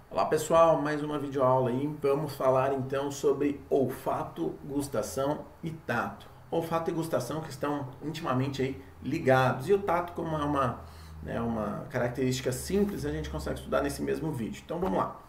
Olá pessoal, mais uma videoaula aí. Vamos falar então sobre olfato, gustação e tato. Olfato e gustação que estão intimamente aí ligados. E o tato, como é uma característica simples, a gente consegue estudar nesse mesmo vídeo. Então vamos lá.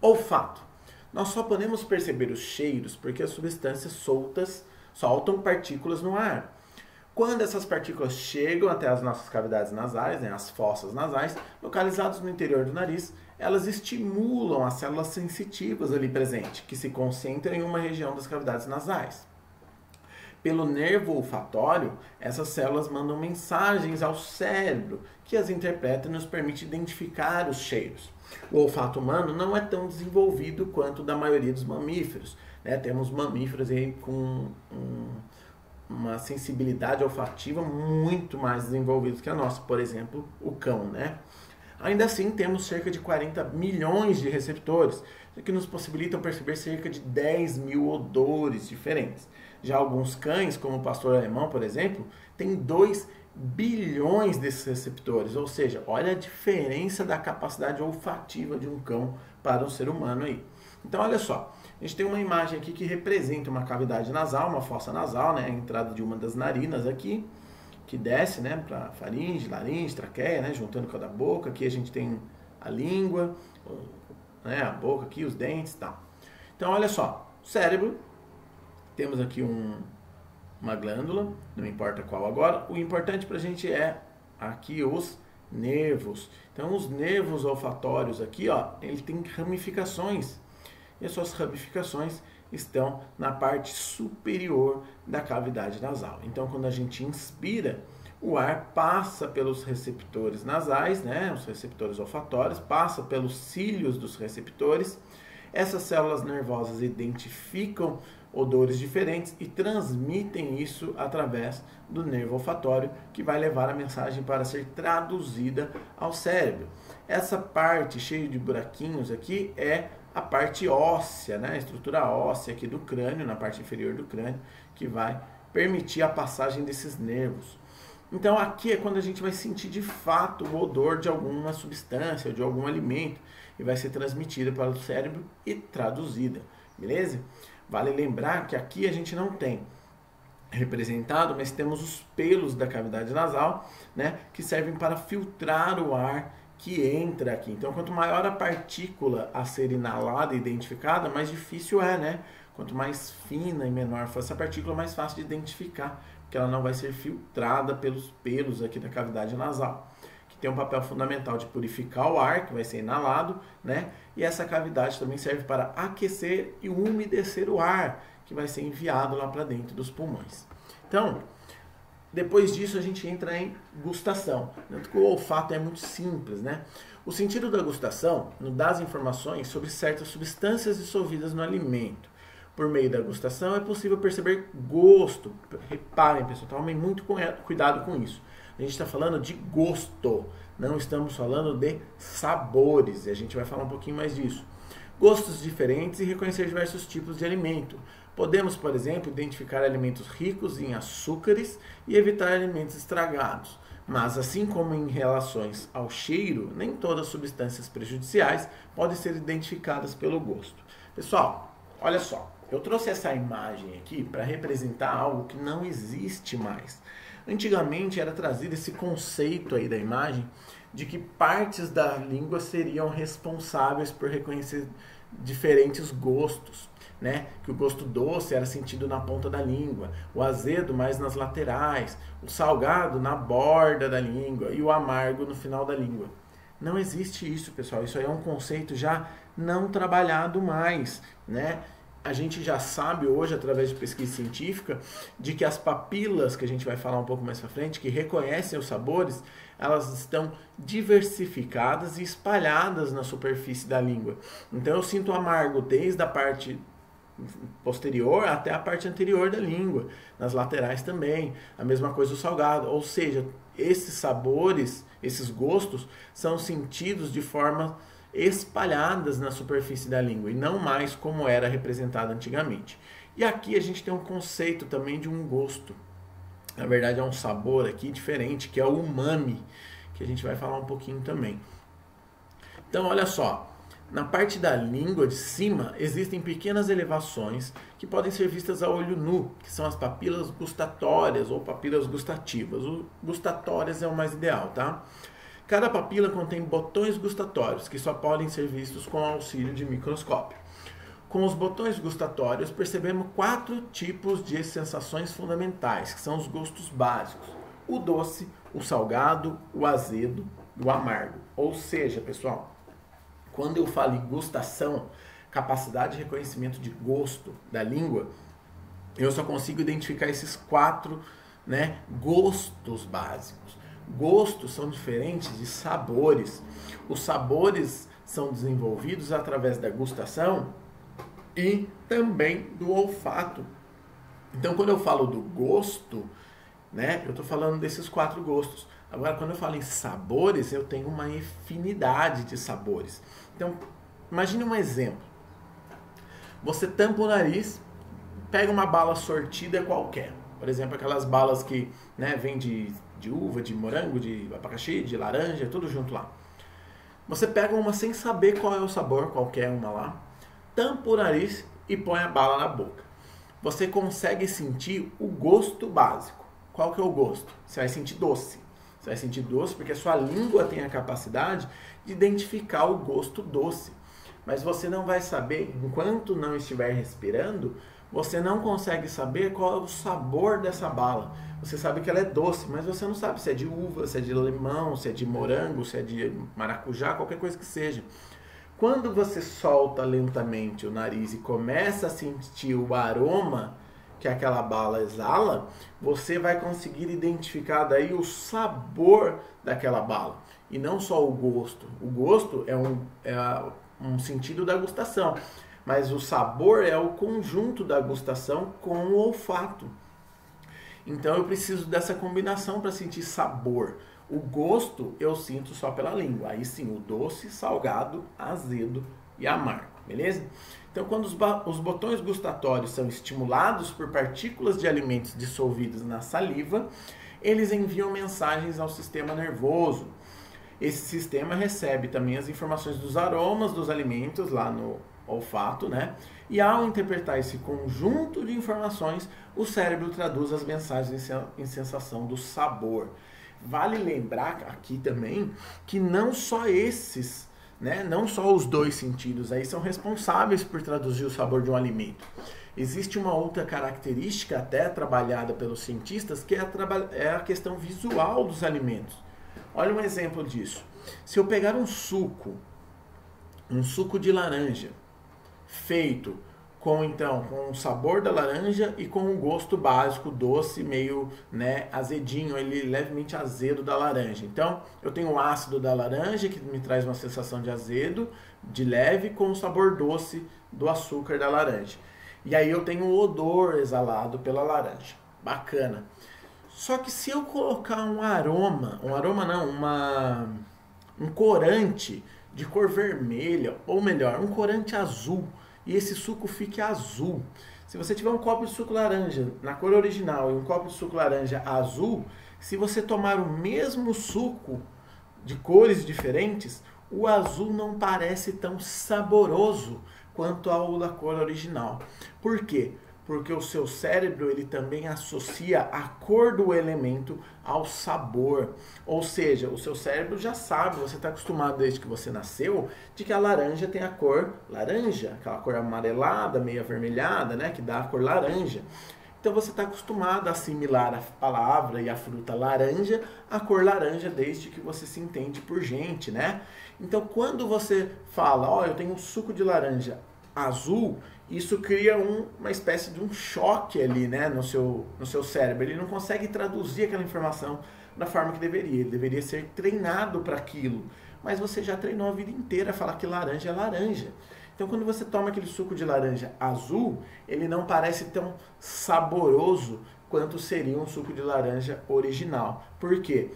Olfato. Nós só podemos perceber os cheiros porque as substâncias soltas soltam partículas no ar. Quando essas partículas chegam até as nossas cavidades nasais, as fossas nasais, localizadas no interior do nariz, elas estimulam as células sensitivas ali presentes, que se concentram em uma região das cavidades nasais. Pelo nervo olfatório, essas células mandam mensagens ao cérebro, que as interpreta e nos permite identificar os cheiros. O olfato humano não é tão desenvolvido quanto o da maioria dos mamíferos. Temos mamíferos aí com uma sensibilidade olfativa muito mais desenvolvida que a nossa, por exemplo, o cão, Ainda assim, temos cerca de 40 milhões de receptores, que nos possibilitam perceber cerca de 10 mil odores diferentes. Já alguns cães, como o pastor alemão, por exemplo, têm 2 bilhões desses receptores, ou seja, olha a diferença da capacidade olfativa de um cão para um ser humano aí. Então, olha só, a gente tem uma imagem aqui que representa uma cavidade nasal, uma fossa nasal, a entrada de uma das narinas aqui, que desce para faringe, laringe, traqueia, juntando com a da boca. Aqui a gente tem a língua, a boca aqui, os dentes e tal. Então, olha só, cérebro, temos aqui uma glândula, não importa qual agora. O importante para a gente é aqui os nervos. Então, os nervos olfatórios aqui, ele tem ramificações. E as suas ramificações estão na parte superior da cavidade nasal. Então, quando a gente inspira, o ar passa pelos receptores nasais, os receptores olfatórios, passa pelos cílios dos receptores. Essas células nervosas identificam odores diferentes e transmitem isso através do nervo olfatório, que vai levar a mensagem para ser traduzida ao cérebro. Essa parte cheia de buraquinhos aqui é a parte óssea, a estrutura óssea aqui do crânio, na parte inferior do crânio, que vai permitir a passagem desses nervos. Então aqui é quando a gente vai sentir de fato o odor de alguma substância ou de algum alimento e vai ser transmitida para o cérebro e traduzida, beleza? Vale lembrar que aqui a gente não tem representado, mas temos os pelos da cavidade nasal, que servem para filtrar o ar que entra aqui. Então, quanto maior a partícula a ser inalada e identificada, mais difícil é, Quanto mais fina e menor for essa partícula, mais fácil de identificar, porque ela não vai ser filtrada pelos pelos aqui da cavidade nasal, que tem um papel fundamental de purificar o ar, que vai ser inalado, E essa cavidade também serve para aquecer e umedecer o ar, que vai ser enviado lá para dentro dos pulmões. Então, depois disso a gente entra em gustação. Tanto que o olfato é muito simples, O sentido da gustação nos dá as informações sobre certas substâncias dissolvidas no alimento. Por meio da gustação é possível perceber gosto. Reparem, pessoal, tomem muito cuidado com isso. A gente está falando de gosto, não estamos falando de sabores. E a gente vai falar um pouquinho mais disso. Gostos diferentes e reconhecer diversos tipos de alimento. Podemos, por exemplo, identificar alimentos ricos em açúcares e evitar alimentos estragados. Mas, assim como em relações ao cheiro, nem todas as substâncias prejudiciais podem ser identificadas pelo gosto. Pessoal, olha só, eu trouxe essa imagem aqui para representar algo que não existe mais. Antigamente era trazido esse conceito aí da imagem de que partes da língua seriam responsáveis por reconhecer diferentes gostos, Que o gosto doce era sentido na ponta da língua, o azedo mais nas laterais, o salgado na borda da língua e o amargo no final da língua. Não existe isso, pessoal. Isso aí é um conceito já não trabalhado mais, A gente já sabe hoje, através de pesquisa científica, de que as papilas, que a gente vai falar um pouco mais para frente, que reconhecem os sabores, elas estão diversificadas e espalhadas na superfície da língua. Então eu sinto amargo desde a parte posterior até a parte anterior da língua, nas laterais também, a mesma coisa o salgado, ou seja, esses sabores, esses gostos são sentidos de forma espalhadas na superfície da língua e não mais como era representado antigamente. E aqui a gente tem um conceito também de um gosto. Na verdade é um sabor aqui diferente, que é o umami, que a gente vai falar um pouquinho também. Então olha só, Na parte da língua de cima existem pequenas elevações que podem ser vistas a olho nu, que são as papilas gustatórias ou papilas gustativas. O gustatórias é o mais ideal, tá? Cada papila contém botões gustatórios que só podem ser vistos com o auxílio de microscópio. Com os botões gustatórios percebemos 4 tipos de sensações fundamentais, que são os gostos básicos: o doce, o salgado, o azedo e o amargo. Ou seja, pessoal, quando eu falo em gustação, capacidade de reconhecimento de gosto da língua, eu só consigo identificar esses 4, né, gostos básicos. Gostos são diferentes de sabores. Os sabores são desenvolvidos através da gustação e também do olfato. Então, quando eu falo do gosto, né, eu estou falando desses 4 gostos. Agora, quando eu falo em sabores, eu tenho uma infinidade de sabores. Então, imagine um exemplo. Você tampa o nariz, pega uma bala sortida qualquer. Por exemplo, aquelas balas que, né, vem de uva, de morango, de abacaxi, de laranja, tudo junto lá. Você pega uma sem saber qual é o sabor, qualquer uma lá, tampa o nariz e põe a bala na boca. Você consegue sentir o gosto básico. Qual que é o gosto? Você vai sentir doce. Você vai sentir doce porque a sua língua tem a capacidade de identificar o gosto doce. Mas você não vai saber, enquanto não estiver respirando, você não consegue saber qual é o sabor dessa bala. Você sabe que ela é doce, mas você não sabe se é de uva, se é de limão, se é de morango, se é de maracujá, qualquer coisa que seja. Quando você solta lentamente o nariz e começa a sentir o aroma que aquela bala exala, você vai conseguir identificar daí o sabor daquela bala. E não só o gosto. O gosto é um sentido da gustação, mas o sabor é o conjunto da gustação com o olfato. Então eu preciso dessa combinação para sentir sabor. O gosto eu sinto só pela língua. Aí sim, o doce, salgado, azedo e amargo. Beleza? Então, quando os botões gustatórios são estimulados por partículas de alimentos dissolvidos na saliva, eles enviam mensagens ao sistema nervoso. Esse sistema recebe também as informações dos aromas dos alimentos lá no olfato, né? E ao interpretar esse conjunto de informações, o cérebro traduz as mensagens em sensação do sabor. Vale lembrar aqui também que não só esses, né, não só os 2 sentidos aí são responsáveis por traduzir o sabor de um alimento. Existe uma outra característica até trabalhada pelos cientistas, que é a questão visual dos alimentos. Olha um exemplo disso. Se eu pegar um suco de laranja, feito com o sabor da laranja e com o gosto básico, doce, meio, né, azedinho, ele levemente azedo da laranja. Então, eu tenho o ácido da laranja, que me traz uma sensação de azedo, de leve, com o sabor doce do açúcar da laranja. E aí eu tenho o odor exalado pela laranja. Bacana. Só que se eu colocar um corante de cor vermelha, ou melhor, um corante azul, e esse suco fique azul. Se você tiver um copo de suco laranja na cor original e um copo de suco laranja azul, se você tomar o mesmo suco de cores diferentes, o azul não parece tão saboroso quanto ao da cor original. Por quê? Porque o seu cérebro ele também associa a cor do elemento ao sabor. Ou seja, o seu cérebro já sabe, você está acostumado desde que você nasceu, de que a laranja tem a cor laranja, aquela cor amarelada, meio avermelhada, né, que dá a cor laranja. Então você está acostumado a assimilar a palavra e a fruta laranja à cor laranja desde que você se entende por gente, né? Então quando você fala, ó, eu tenho um suco de laranja azul, isso cria uma espécie de um choque ali, né, no seu cérebro. Ele não consegue traduzir aquela informação da forma que deveria. Ele deveria ser treinado para aquilo. Mas você já treinou a vida inteira a falar que laranja é laranja. Então, quando você toma aquele suco de laranja azul, ele não parece tão saboroso quanto seria um suco de laranja original. Por quê?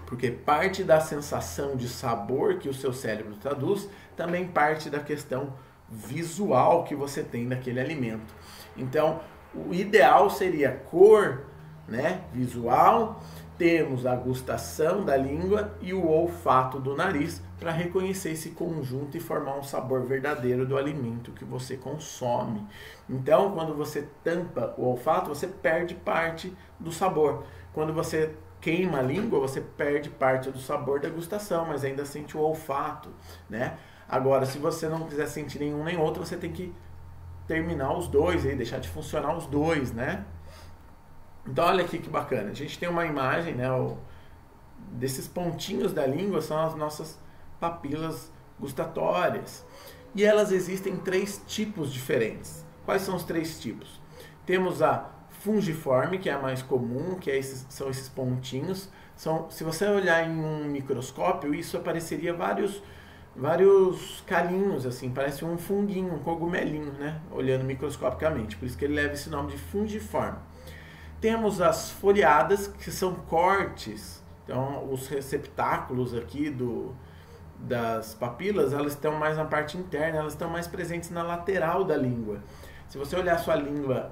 Porque parte da sensação de sabor que o seu cérebro traduz também parte da questão visual que você tem daquele alimento. Então, o ideal seria cor, né, visual, temos a gustação da língua e o olfato do nariz para reconhecer esse conjunto e formar um sabor verdadeiro do alimento que você consome. Então, quando você tampa o olfato, você perde parte do sabor. Quando você queima a língua, você perde parte do sabor da gustação, mas ainda sente o olfato, né? Agora, se você não quiser sentir nenhum nem outro, você tem que terminar os dois, aí, deixar de funcionar os dois, né? Então, olha aqui que bacana. A gente tem uma imagem, né? Desses pontinhos da língua são as nossas papilas gustatórias. E elas existem em 3 tipos diferentes. Quais são os 3 tipos? Temos a fungiforme, que é a mais comum, que são esses pontinhos. Se você olhar em um microscópio, isso apareceria vários calinhos, assim, parece um funguinho, um cogumelinho, né? Olhando microscopicamente. Por isso que ele leva esse nome de fungiforme. Temos as foliadas, que são cortes. Então, os receptáculos aqui das papilas, elas estão mais na parte interna, elas estão mais presentes na lateral da língua. Se você olhar sua língua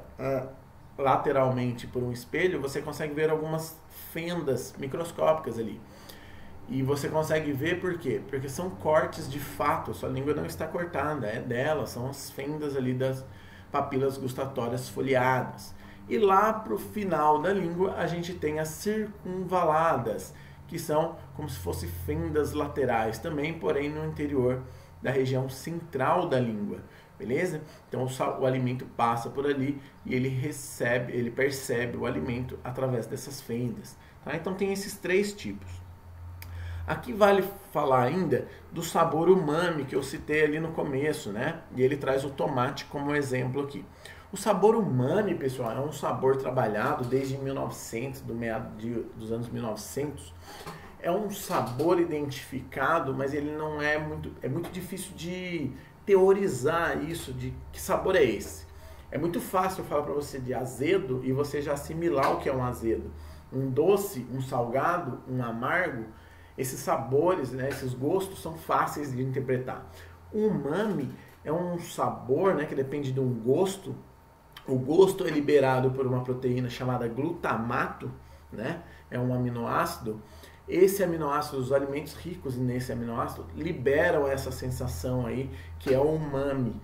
lateralmente por um espelho, você consegue ver algumas fendas microscópicas ali. E você consegue ver por quê? Porque são cortes de fato, a sua língua não está cortada, é dela, são as fendas ali das papilas gustatórias foliadas. E lá para o final da língua a gente tem as circunvaladas, que são como se fossem fendas laterais também, porém no interior da região central da língua, beleza? Então o alimento passa por ali e ele percebe o alimento através dessas fendas, tá? Então tem esses 3 tipos. Aqui vale falar ainda do sabor umami que eu citei ali no começo, né? E ele traz o tomate como exemplo aqui. O sabor umami, pessoal, é um sabor trabalhado desde 1900, dos anos 1900. É um sabor identificado, mas ele não é muito difícil de teorizar isso, de que sabor é esse. É muito fácil eu falar para você de azedo e você já assimilar o que é um azedo. Um doce, um salgado, um amargo, esses sabores, né, esses gostos são fáceis de interpretar. O umami é um sabor, né, que depende de um gosto. O gosto é liberado por uma proteína chamada glutamato, né? É um aminoácido. Esse aminoácido, os alimentos ricos nesse aminoácido, liberam essa sensação aí, que é o umami.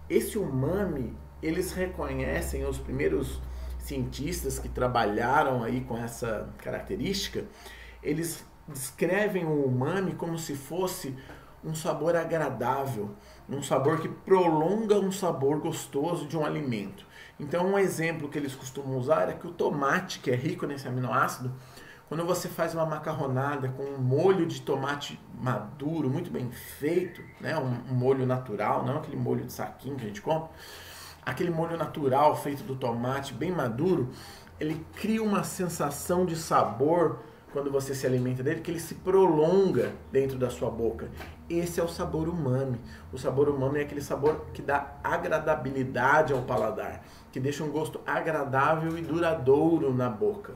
Esse umami, eles reconhecem, os primeiros cientistas que trabalharam aí com essa característica, eles descrevem o umami como se fosse um sabor agradável, um sabor que prolonga um sabor gostoso de um alimento. Então, um exemplo que eles costumam usar é que o tomate, que é rico nesse aminoácido, quando você faz uma macarronada com um molho de tomate maduro, muito bem feito, né, um molho natural, não aquele molho de saquinho que a gente compra, aquele molho natural feito do tomate bem maduro, ele cria uma sensação de sabor quando você se alimenta dele, que ele se prolonga dentro da sua boca. Esse é o sabor umami. O sabor umami é aquele sabor que dá agradabilidade ao paladar, que deixa um gosto agradável e duradouro na boca.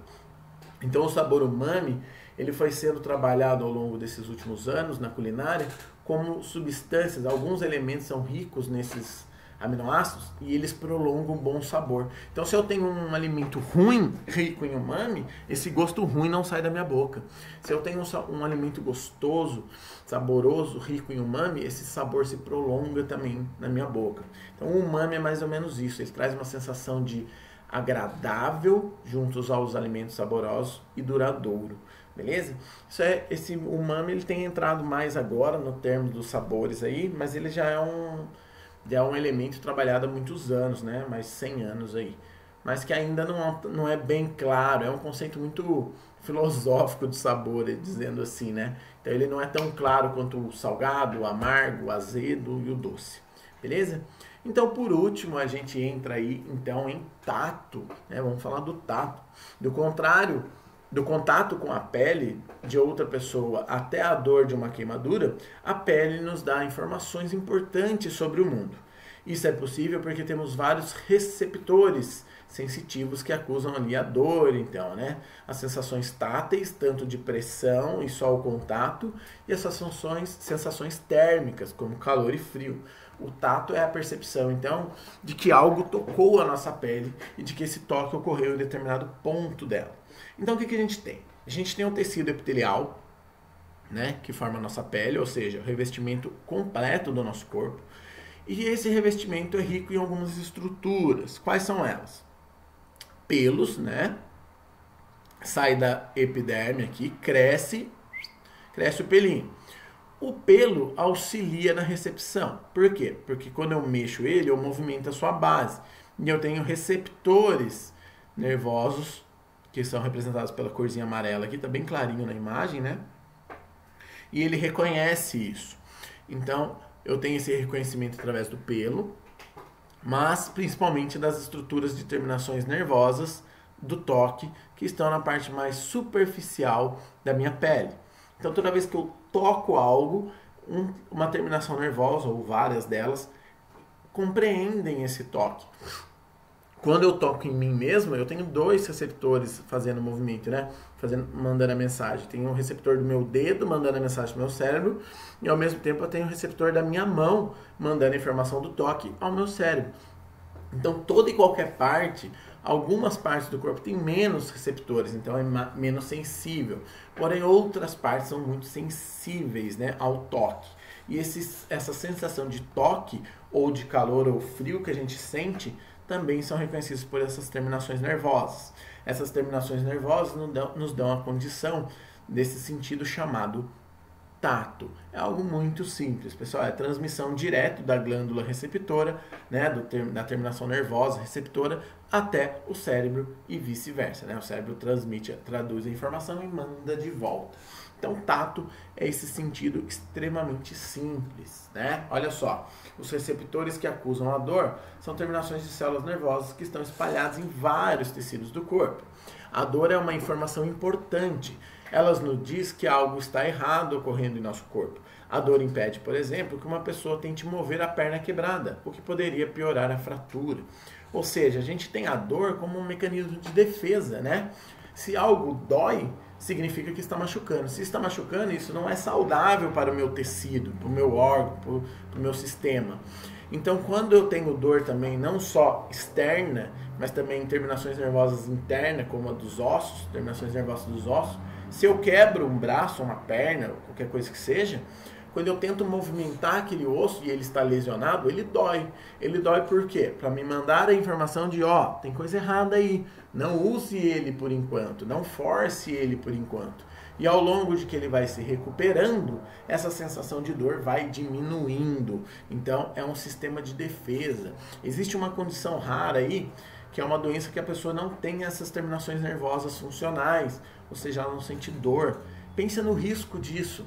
Então o sabor umami, ele foi sendo trabalhado ao longo desses últimos anos na culinária como substâncias, alguns elementos são ricos nesses aminoácidos e eles prolongam um bom sabor. Então, se eu tenho um alimento ruim, rico em umami, esse gosto ruim não sai da minha boca. Se eu tenho um alimento gostoso, saboroso, rico em umami, esse sabor se prolonga também na minha boca. Então, o umami é mais ou menos isso. Ele traz uma sensação de agradável juntos aos alimentos saborosos e duradouro. Beleza? Esse umami ele tem entrado mais agora no termo dos sabores aí, mas ele já é um elemento trabalhado há muitos anos, né? Mais 100 anos aí. Mas que ainda não é bem claro, é um conceito muito filosófico de sabor, dizendo assim, né? Então ele não é tão claro quanto o salgado, o amargo, o azedo e o doce. Beleza? Então, por último, a gente entra aí, então, em tato, né? Vamos falar do tato. Do contrário, do contato com a pele de outra pessoa até a dor de uma queimadura, a pele nos dá informações importantes sobre o mundo. Isso é possível porque temos vários receptores sensitivos que acusam ali a dor, então, né? As sensações táteis, tanto de pressão e só o contato, e as sensações térmicas, como calor e frio. O tato é a percepção, então, de que algo tocou a nossa pele e de que esse toque ocorreu em determinado ponto dela. Então, o que a gente tem? A gente tem o tecido epitelial, né, que forma a nossa pele, ou seja, o revestimento completo do nosso corpo. E esse revestimento é rico em algumas estruturas. Quais são elas? Pelos, né? Sai da epiderme aqui, cresce o pelinho. O pelo auxilia na recepção. Por quê? Porque quando eu mexo ele, eu movimento a sua base. E eu tenho receptores nervosos, que são representados pela corzinha amarela aqui, tá bem clarinho na imagem, né? E ele reconhece isso. Então, eu tenho esse reconhecimento através do pelo, mas principalmente das estruturas de terminações nervosas do toque, que estão na parte mais superficial da minha pele. Então, toda vez que eu toco algo, uma terminação nervosa, ou várias delas, compreendem esse toque. Quando eu toco em mim mesmo, eu tenho dois receptores fazendo movimento, né? Mandando a mensagem. Tenho um receptor do meu dedo mandando a mensagem para o meu cérebro, e ao mesmo tempo eu tenho um receptor da minha mão mandando a informação do toque ao meu cérebro. Então, toda e qualquer parte, algumas partes do corpo têm menos receptores, então é menos sensível. Porém, outras partes são muito sensíveis, né, ao toque. E essa sensação de toque, ou de calor ou frio que a gente sente, também são reconhecidos por essas terminações nervosas. Essas terminações nervosas nos dão a condição desse sentido chamado tato. É algo muito simples, pessoal. É transmissão direto da glândula receptora, né, da terminação nervosa receptora, até o cérebro e vice-versa, né? O cérebro traduz a informação e manda de volta. Então, tato é esse sentido extremamente simples, né? Olha só, os receptores que acusam a dor são terminações de células nervosas que estão espalhadas em vários tecidos do corpo. A dor é uma informação importante. Ela nos diz que algo está errado ocorrendo em nosso corpo. A dor impede, por exemplo, que uma pessoa tente mover a perna quebrada, o que poderia piorar a fratura. Ou seja, a gente tem a dor como um mecanismo de defesa, né? Se algo dói, significa que está machucando. Se está machucando, isso não é saudável para o meu tecido, para o meu órgão, para o meu sistema. Então, quando eu tenho dor também, não só externa, mas também em terminações nervosas internas, como a dos ossos, terminações nervosas dos ossos, se eu quebro um braço, uma perna, qualquer coisa que seja, quando eu tento movimentar aquele osso e ele está lesionado, ele dói. Ele dói por quê? Para me mandar a informação de, ó, tem coisa errada aí. Não use ele por enquanto, não force ele por enquanto. E ao longo de que ele vai se recuperando, essa sensação de dor vai diminuindo. Então, é um sistema de defesa. Existe uma condição rara aí, que é uma doença que a pessoa não tem essas terminações nervosas funcionais, ou seja, ela não sente dor. Pensa no risco disso.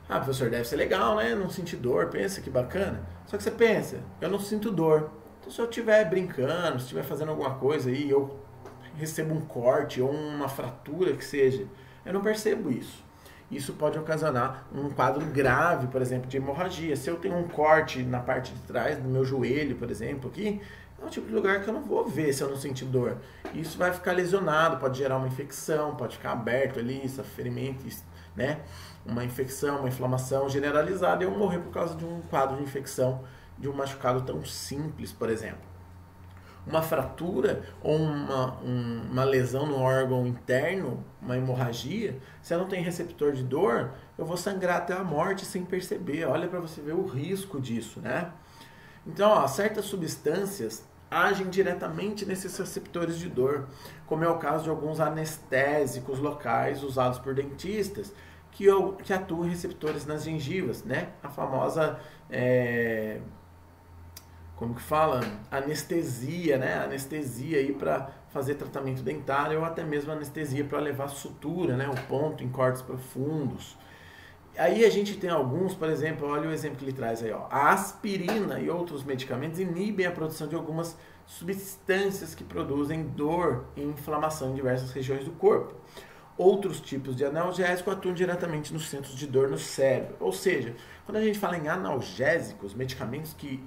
Ah, professor, deve ser legal, né? Não sentir dor, pensa que bacana. Só que você pensa, eu não sinto dor. Então, se eu estiver brincando, se estiver fazendo alguma coisa aí, eu recebo um corte ou uma fratura que seja, eu não percebo isso. Isso pode ocasionar um quadro grave, por exemplo, de hemorragia. Se eu tenho um corte na parte de trás do meu joelho, por exemplo, aqui, é um tipo de lugar que eu não vou ver se eu não sentir dor. Isso vai ficar lesionado, pode gerar uma infecção, pode ficar aberto ali, ferimento, né? Uma infecção, uma inflamação generalizada e eu morrer por causa de um quadro de infecção, de um machucado tão simples, por exemplo. Uma fratura ou uma lesão no órgão interno, uma hemorragia, se eu não tenho receptor de dor, eu vou sangrar até a morte sem perceber. Olha para você ver o risco disso, né? Então, ó, certas substâncias agem diretamente nesses receptores de dor, como é o caso de alguns anestésicos locais usados por dentistas, que atuam em receptores nas gengivas, né? A famosa, como que fala? Anestesia, né? Anestesia aí para fazer tratamento dentário ou até mesmo anestesia para levar sutura, né? O ponto em cortes profundos. Aí a gente tem alguns, por exemplo, olha o exemplo que ele traz aí, ó. A aspirina e outros medicamentos inibem a produção de algumas substâncias que produzem dor e inflamação em diversas regiões do corpo. Outros tipos de analgésico atuam diretamente nos centros de dor no cérebro. Ou seja, quando a gente fala em analgésicos, medicamentos que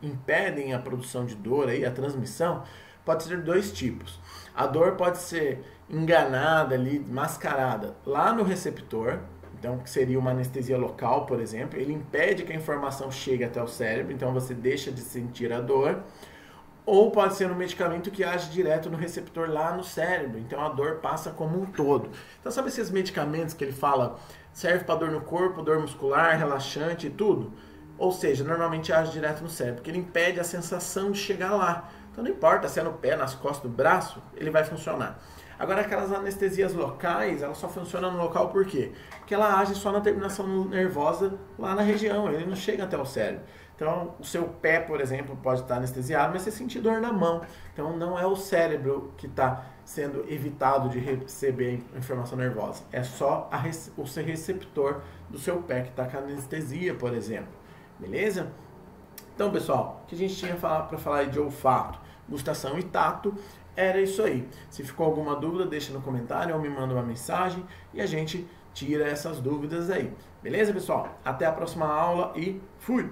impedem a produção de dor, aí, a transmissão, pode ser dois tipos. A dor pode ser enganada ali, mascarada lá no receptor, então que seria uma anestesia local, por exemplo. Ele impede que a informação chegue até o cérebro, então você deixa de sentir a dor. ou pode ser um medicamento que age direto no receptor lá no cérebro, então a dor passa como um todo. Então sabe esses medicamentos que ele fala, serve para dor no corpo, dor muscular, relaxante e tudo? Ou seja, normalmente age direto no cérebro, porque ele impede a sensação de chegar lá. Então não importa se é no pé, nas costas do braço, ele vai funcionar. Agora aquelas anestesias locais, ela só funciona no local por quê? Porque ela age só na terminação nervosa lá na região, ele não chega até o cérebro. Então, o seu pé, por exemplo, pode estar anestesiado, mas você sentir dor na mão. Então, não é o cérebro que está sendo evitado de receber informação nervosa. É só o seu receptor do seu pé que está com anestesia, por exemplo. Beleza? Então, pessoal, o que a gente tinha para falar de olfato, gustação e tato era isso aí. Se ficou alguma dúvida, deixa no comentário ou me manda uma mensagem e a gente tira essas dúvidas aí. Beleza, pessoal? Até a próxima aula e fui!